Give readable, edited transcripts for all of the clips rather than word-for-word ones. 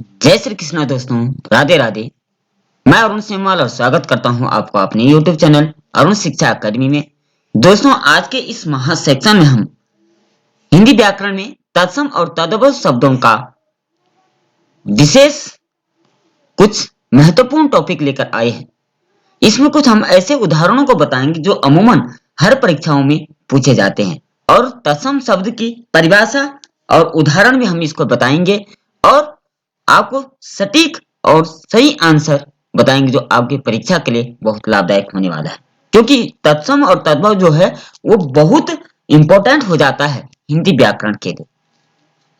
जय श्री कृष्ण दोस्तों। राधे राधे। मैं अरुण सेमवाल और स्वागत करता हूं आपको अपने YouTube चैनल अरुण शिक्षा अकादमी में। दोस्तों, आज के इस महा सेक्शन में हम हिंदी व्याकरण में तत्सम और तद्भव शब्दों का विशेष कुछ महत्वपूर्ण टॉपिक लेकर आए हैं। इसमें कुछ हम ऐसे उदाहरणों को बताएंगे जो अमूमन हर परीक्षाओं में पूछे जाते हैं, और तत्सम शब्द की परिभाषा और उदाहरण भी हम इसको बताएंगे और आपको सटीक और सही आंसर बताएंगे जो आपकी परीक्षा के लिए बहुत लाभदायक होने वाला है, क्योंकि तत्सम और तद्भव जो है वो बहुत इंपॉर्टेंट हो जाता है हिंदी व्याकरण के लिए।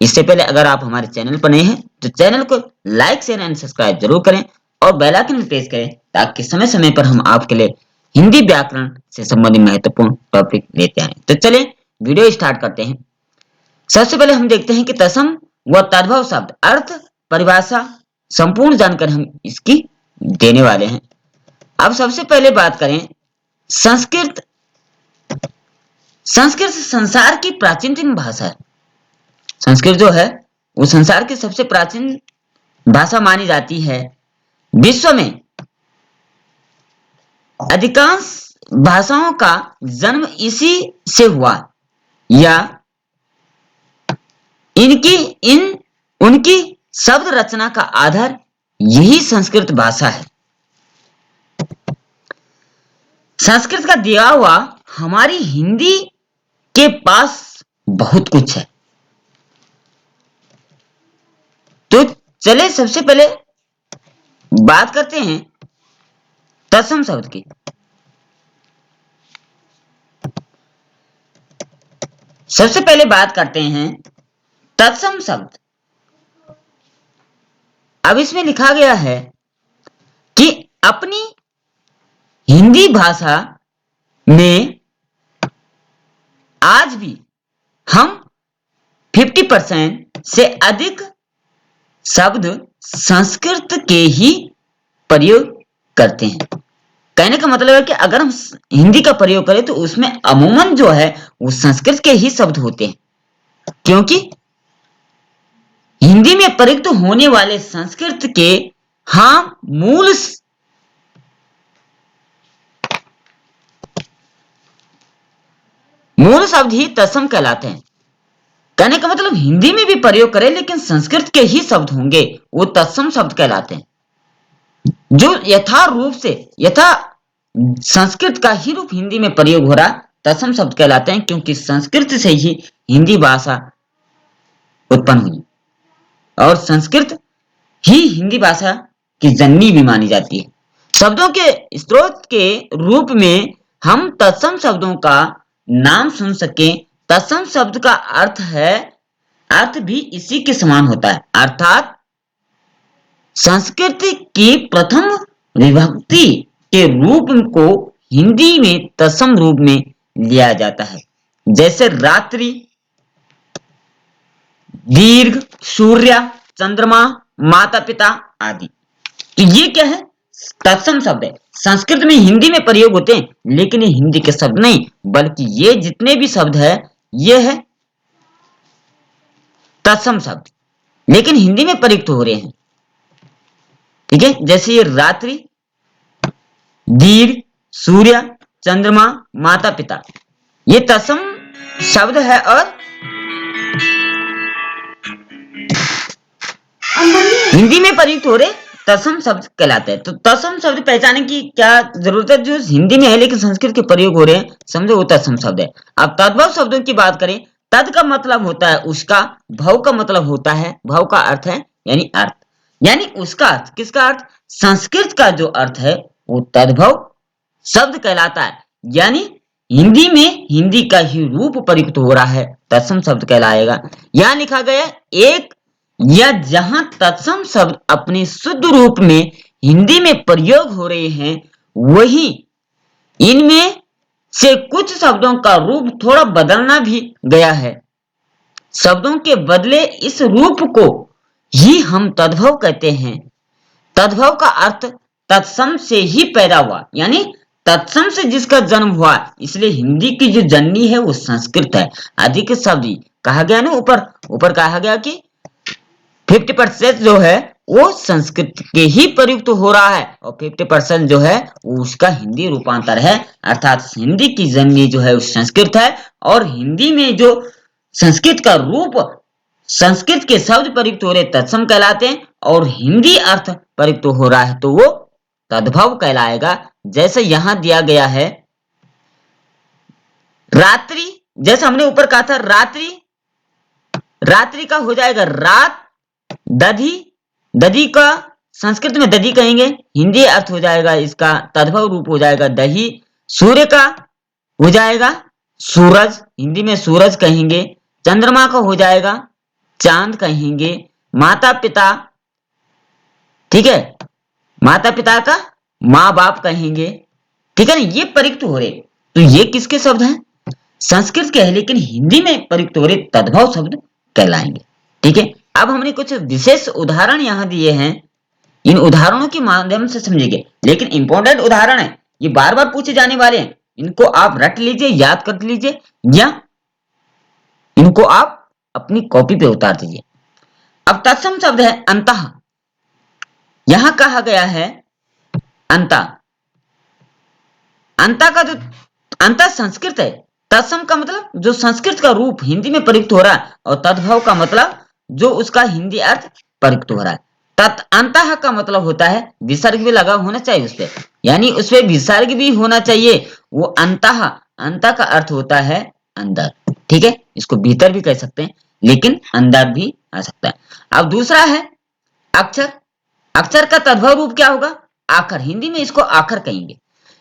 इससे पहले अगर आप हमारे चैनल पर नए हैं तो चैनल को लाइक शेयर एंड सब्सक्राइब जरूर करें और बेल आइकन भी प्रेस करें ताकि समय समय पर हम आपके लिए हिंदी व्याकरण से संबंधित महत्वपूर्ण टॉपिक लेते आए। तो चलिए वीडियो स्टार्ट करते हैं। सबसे पहले हम देखते हैं कि तत्सम व तद्भव शब्द अर्थ, परिभाषा, संपूर्ण जानकारी हम इसकी देने वाले हैं। अब सबसे पहले बात करें संस्कृत। संस्कृत संसार की प्राचीनतम भाषा है। संस्कृत जो है वो संसार की सबसे प्राचीन भाषा मानी जाती है। विश्व में अधिकांश भाषाओं का जन्म इसी से हुआ या उनकी शब्द रचना का आधार यही संस्कृत भाषा है। संस्कृत का दिया हुआ हमारी हिंदी के पास बहुत कुछ है। तो चले सबसे पहले बात करते हैं तत्सम शब्द की। सबसे पहले बात करते हैं तत्सम शब्द। अब इसमें लिखा गया है कि अपनी हिंदी भाषा में आज भी हम 50% से अधिक शब्द संस्कृत के ही प्रयोग करते हैं। कहने का मतलब है कि अगर हम हिंदी का प्रयोग करें तो उसमें अमूमन जो है वो संस्कृत के ही शब्द होते हैं, क्योंकि हिंदी में प्रयुक्त होने वाले संस्कृत के मूल शब्द ही तत्सम कहलाते हैं। कहने का मतलब हिंदी में भी प्रयोग करें लेकिन संस्कृत के ही शब्द होंगे, वो तत्सम शब्द कहलाते हैं। जो यथा संस्कृत का ही रूप हिंदी में प्रयोग हो रहा तत्सम शब्द कहलाते हैं, क्योंकि संस्कृत से ही हिंदी भाषा उत्पन्न हुई और संस्कृत ही हिंदी भाषा की जननी भी मानी जाती है। शब्दों के स्रोत के रूप में हम तत्सम शब्दों का नाम सुन सके। तत्सम शब्द का अर्थ भी इसी के समान होता है, अर्थात संस्कृत की प्रथम विभक्ति के रूप को हिंदी में तत्सम रूप में लिया जाता है, जैसे रात्रि, दीर्घ, सूर्य, चंद्रमा, माता पिता आदि। तो ये क्या है? तत्सम शब्द है। संस्कृत में हिंदी में प्रयोग होते हैं लेकिन ये हिंदी के शब्द नहीं, बल्कि ये जितने भी शब्द है ये है तत्सम शब्द, लेकिन हिंदी में प्रयुक्त हो रहे हैं। ठीक है, जैसे ये रात्रि, दीर्घ, सूर्य, चंद्रमा, माता पिता, ये तत्सम शब्द है और हिंदी में प्रयुक्त हो रहे तत्सम शब्द कहलाते हैं। तो तत्सम शब्द पहचानने की क्या जरूरत है? जो हिंदी में है लेकिन संस्कृत के प्रयोग हो रहे हैं, समझो वो तत्सम शब्द है। अब तद्भव शब्दों की बात करें, तद का मतलब होता है उसका, भव का मतलब होता है, भव का अर्थ है यानी अर्थ, यानी उसका अर्थ। किसका अर्थ? संस्कृत का जो अर्थ है वो तद्भव शब्द कहलाता है, यानी हिंदी में हिंदी का ही रूप प्रयुक्त हो रहा है, तत्सम शब्द कहलाएगा। यहां लिखा गया एक या जहां तत्सम शब्द अपने शुद्ध रूप में हिंदी में प्रयोग हो रहे हैं, वही इनमें से कुछ शब्दों का रूप थोड़ा बदलना भी गया है। शब्दों के बदले इस रूप को ही हम तद्भव कहते हैं। तद्भव का अर्थ तत्सम से ही पैदा हुआ, यानी तत्सम से जिसका जन्म हुआ, इसलिए हिंदी की जो जननी है वो संस्कृत है। अधिक शब्द कहा गया ना, ऊपर कहा गया कि 50% जो है वो संस्कृत के ही प्रयुक्त हो रहा है और 50% जो है वो उसका हिंदी रूपांतर है, अर्थात हिंदी की जननी जो है वो संस्कृत है और हिंदी में जो संस्कृत का रूप, संस्कृत के शब्द प्रयुक्त हो रहे तत्सम कहलाते हैं और हिंदी अर्थ प्रयुक्त हो रहा है तो वो तद्भव कहलाएगा। जैसे यहां दिया गया है रात्रि, जैसे हमने ऊपर कहा था रात्रि, रात्रि का हो जाएगा रात, दधी, दधी का संस्कृत में दधी कहेंगे, हिंदी अर्थ हो जाएगा इसका तद्भव रूप हो जाएगा दही। सूर्य का हो जाएगा सूरज, हिंदी में सूरज कहेंगे। चंद्रमा का हो जाएगा चांद कहेंगे। माता पिता, ठीक है, माता पिता का माँ बाप कहेंगे, ठीक है ना, ये प्रयुक्त हो रहे। तो ये किसके शब्द हैं? संस्कृत के हैं, लेकिन हिंदी में प्रयुक्त हो रहे तद्भव शब्द कहलाएंगे। ठीक है, अब हमने कुछ विशेष उदाहरण यहाँ दिए हैं, इन उदाहरणों के माध्यम से समझेंगे, लेकिन इंपॉर्टेंट उदाहरण है, ये बार बार पूछे जाने वाले हैं, इनको आप रट लीजिए, याद कर लीजिए या इनको आप अपनी कॉपी पे उतार दीजिए। अब तत्सम शब्द है अंतः, यहां कहा गया है अंता, अंता का जो अंता संस्कृत है, तत्सम का मतलब जो संस्कृत का रूप हिंदी में प्रयुक्त हो रहा है और तद्भव का मतलब जो उसका हिंदी अर्थ प्रयुक्त हो रहा है। तत् अंतः का मतलब होता है विसर्ग भी लगा होना चाहिए उस पे, यानी उस पे विसर्ग भी होना चाहिए। वो अंतः, अंतः का अर्थ होता है अंदर, ठीक है, इसको भीतर भी कह सकते हैं लेकिन अंदर भी आ सकता है। अब दूसरा है अक्षर, अक्षर का तद्भव रूप क्या होगा? आखर, हिंदी में इसको आखर कहेंगे,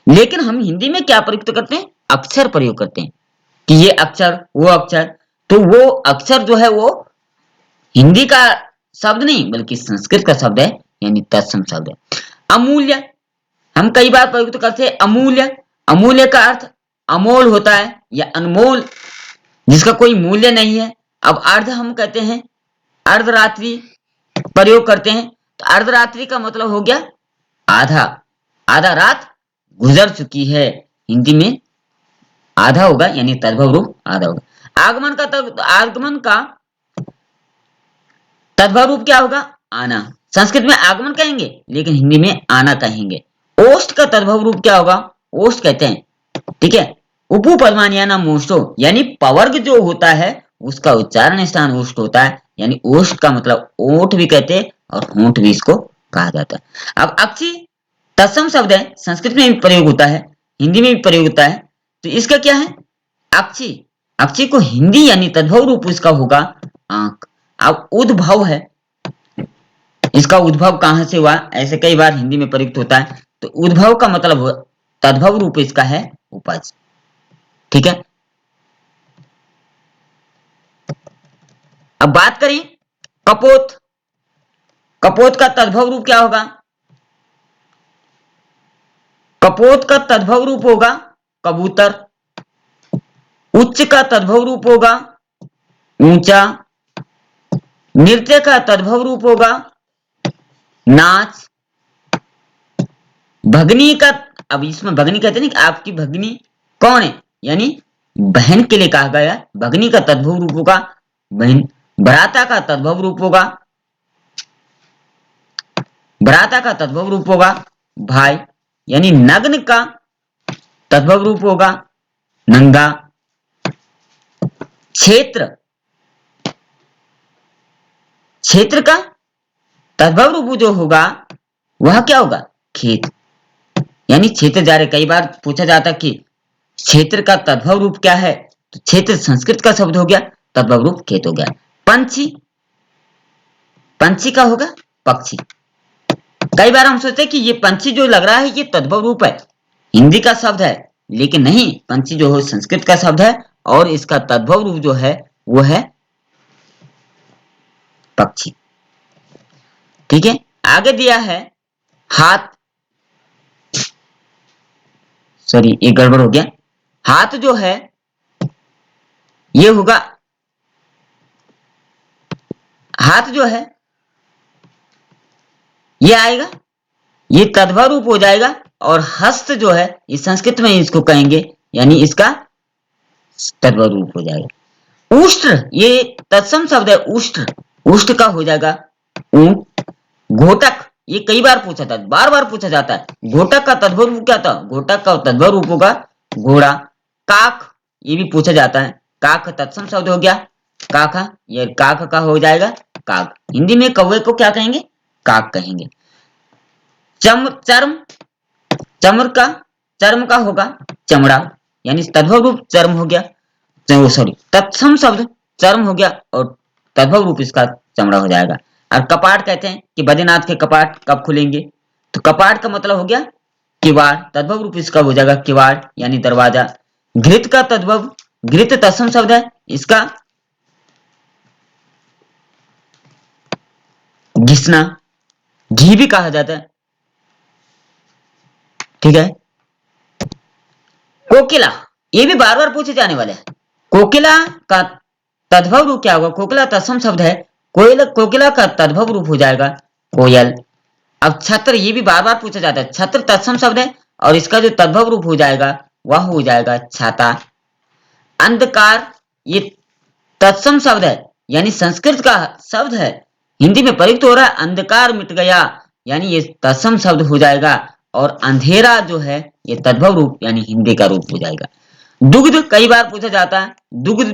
लेकिन हम हिंदी में क्या प्रयुक्त करते हैं? अक्षर प्रयोग करते हैं कि ये अक्षर वो अक्षर। तो वो अक्षर जो है वो हिंदी का शब्द नहीं बल्कि संस्कृत का शब्द है, यानी तत्सम शब्द है। अमूल्य, हम कई बार प्रयुक्त करते हैं अमूल्य, अमूल्य का अर्थ अमोल होता है या अनमोल, जिसका कोई मूल्य नहीं है। अब अर्ध हम कहते हैं, अर्धरात्रि प्रयोग करते हैं, तो अर्धरात्रि का मतलब हो गया आधा, आधा रात गुजर चुकी है, हिंदी में आधा होगा, यानी तद्भव रूप आधा होगा। आगमन का आगमन का तद्भव रूप क्या होगा? आना, संस्कृत में आगमन कहेंगे लेकिन हिंदी में आना कहेंगे। ओष्ठ का तद्भव रूप क्या होगा? ओष्ठ कहते हैं, ठीक है, उपु पद्मानियाना मोष्टो, यानी पवर्ग जो होता है उसका उच्चारण स्थान ओष्ठ होता है, यानी ओष्ठ का मतलब ओठ भी कहते हैं और होंठ भी इसको कहा जाता है। अब अक्षी तत्सम शब्द है, संस्कृत में भी प्रयोग होता है, हिंदी में भी प्रयोग होता है, तो इसका क्या है? अक्षी, अक्षी को हिंदी यानी तद्भव रूप इसका होगा आंख। अब उद्भव है, इसका उद्भव कहां से हुआ, ऐसे कई बार हिंदी में प्रयुक्त होता है, तो उद्भव का मतलब तद्भव रूप इसका है उपज, ठीक है। अब बात करें कपोत, कपोत का तद्भव रूप क्या होगा? कपोत का तद्भव रूप होगा कबूतर। उच्च का तद्भव रूप होगा ऊंचा। नृत्य का तद्भव रूप होगा नाच। भगनी का, अब इसमें भगनी कहते हैं ना, आपकी भगनी कौन है, यानी बहन के लिए कहा गया, भगनी का तद्भव रूप होगा बहन। भ्राता का तद्भव रूप होगा, भ्राता का तद्भव रूप होगा भाई, यानी नग्न का तद्भव रूप होगा नंगा। क्षेत्र, क्षेत्र का तद्भव रूप जो होगा वह क्या होगा? खेत, यानी क्षेत्र जा रहे। कई बार पूछा जाता कि क्षेत्र का तद्भव रूप क्या है, तो क्षेत्र संस्कृत का शब्द हो गया, तद्भव रूप खेत हो गया। पंछी, पंछी का होगा पक्षी। कई बार हम सोचते हैं कि ये पंछी जो लग रहा है ये तद्भव रूप है, हिंदी का शब्द है, लेकिन नहीं, पंछी जो है संस्कृत का शब्द है और इसका तद्भव रूप जो है वो है पक्षी, ठीक है। आगे दिया है हाथ, सॉरी एक गड़बड़ हो गया, हाथ जो है ये होगा, हाथ जो है ये आएगा, ये तद्भव रूप हो जाएगा। और हस्त जो है इस संस्कृत में इसको कहेंगे, यानी इसका तद्भव रूप हो जाएगा। उष्ट्र, ये तत्सम शब्द है उष्ट्र, उष्ट्र का हो जाएगा ऊंट, घोटक, ये कई बार पूछा था, बार बार पूछा जाता है। घोटक का तद्भव रूप क्या था? घोटक का तद्भव रूप होगा घोड़ा। काक, ये भी पूछा जाता है। काक तत्सम शब्द हो गया काका, ये काक का हो जाएगा काक। हिंदी में कौवे को क्या कहेंगे? काक कहेंगे। चर्म, चर्म का चर्म का होगा चमड़ा, यानी तद्भव रूप चर्म हो गया, सॉरी तत्सम शब्द चर्म हो गया और तद्भव रूप इसका चमड़ा हो जाएगा। और कपाट कहते हैं कि बद्रीनाथ के कपाट कब खुलेंगे, तो कपाट का मतलब हो गया किवाड़, तद्भव रूप इसका हो जाएगा किवाड़ यानी दरवाजा। घृत का तद्भव, घृत तत्सम शब्द है, इसका घिसना, घी भी कहा जाता है, ठीक है। कोकिला, ये भी बार बार पूछे जाने वाले हैं। कोकिला का तद्भव रूप क्या होगा? कोकिला तत्सम शब्द है, कोयल, कोकिला का तद्भव रूप हो जाएगा कोयल। अब छत्र, ये भी बार बार पूछा जाता है, छत्र तत्सम शब्द है और इसका जो तद्भव रूप हो जाएगा वह हो जाएगा छाता। अंधकार, ये तत्सम शब्द है, यानी संस्कृत का शब्द है, हिंदी में प्रयुक्त हो रहा है। अंधकार मिट गया, यानी ये तत्सम शब्द हो जाएगा। और अंधेरा जो है ये तद्भव रूप यानी हिंदी का रूप हो जाएगा। दुग्ध कई बार पूछा जाता है, दुग्ध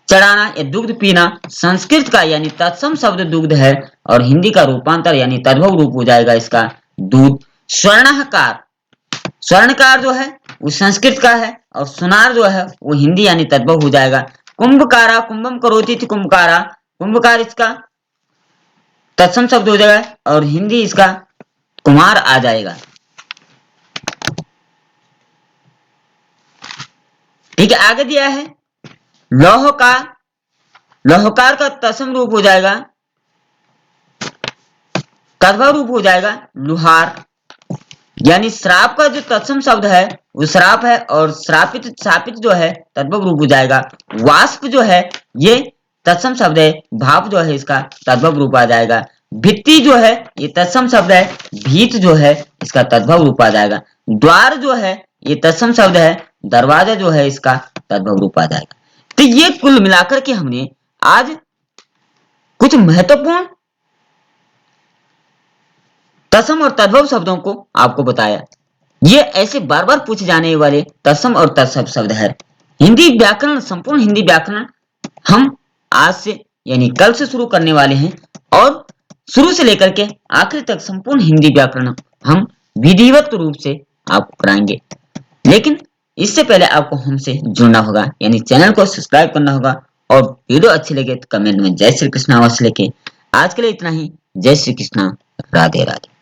चढ़ाना या दुग्ध पीना संस्कृत का यानी तत्सम शब्द दुग्ध है और हिंदी का रूपांतर यानी तद्भव रूप हो जाएगा इसका दूध। स्वर्णाकार, स्वर्णकार जो है वो संस्कृत का है और सुनार जो है वो हिंदी यानी तद्भव हो जाएगा। कुंभकारा, कुंभम करोति थी कुंभकारा, कुंभकार इसका तत्सम शब्द हो जाएगा और हिंदी इसका कुमार आ जाएगा। ठीक है, आगे दिया है लौहकार, लौहकार का तत्सम रूप हो जाएगा, तद्भव रूप हो जाएगा लुहार। यानी श्राप का जो तत्सम शब्द है वो श्राप है और श्रापित, शापित जो है तद्भव रूप हो जाएगा। वाष्प जो है ये तत्सम शब्द है, भाप जो है इसका तद्भव रूप आ जाएगा। भित्ति जो है ये तत्सम शब्द है, भीत जो है इसका तद्भव रूप आ जाएगा। द्वार जो है ये तत्सम शब्द है, दरवाजा जो है इसका तद्भव रूप आ जाएगा। तो ये कुल मिलाकर के हमने आज कुछ महत्वपूर्ण तत्सम और तद्भव शब्दों को आपको बताया। ये ऐसे बार बार पूछे जाने वाले तत्सम और तत्सम शब्द है। हिंदी व्याकरण, संपूर्ण हिंदी व्याकरण हम आज से यानी कल से शुरू करने वाले हैं और शुरू से लेकर के आखिर तक संपूर्ण हिंदी व्याकरण हम विधिवत रूप से आपको कराएंगे। लेकिन इससे पहले आपको हमसे जुड़ना होगा, यानी चैनल को सब्सक्राइब करना होगा और वीडियो अच्छी लगे तो कमेंट में जय श्री कृष्ण अवश्य लिखें। आज के लिए इतना ही। जय श्री कृष्ण, राधे राधे।